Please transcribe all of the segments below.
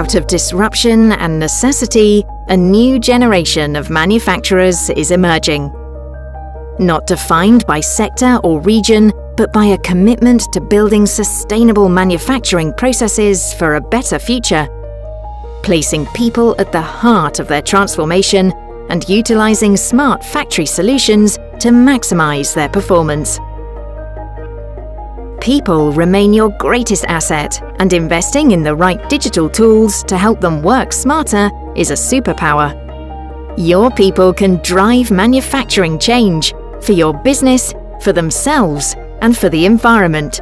Out of disruption and necessity, a new generation of manufacturers is emerging. Not defined by sector or region, but by a commitment to building sustainable manufacturing processes for a better future, placing people at the heart of their transformation and utilizing smart factory solutions to maximize their performance. People remain your greatest asset, and investing in the right digital tools to help them work smarter is a superpower. Your people can drive manufacturing change for your business, for themselves, and for the environment.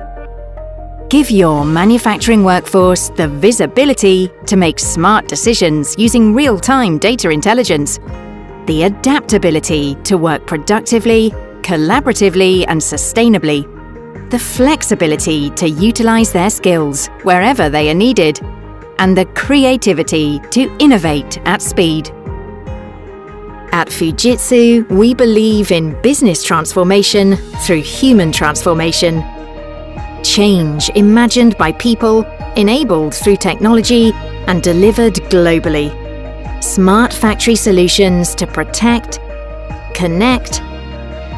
Give your manufacturing workforce the visibility to make smart decisions using real-time data intelligence, the adaptability to work productively, collaboratively, and sustainably, the flexibility to utilize their skills wherever they are needed, and the creativity to innovate at speed. At Fujitsu, we believe in business transformation through human transformation. Change imagined by people, enabled through technology, and delivered globally. Smart factory solutions to protect, connect,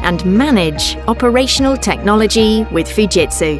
and manage operational technology with Fujitsu.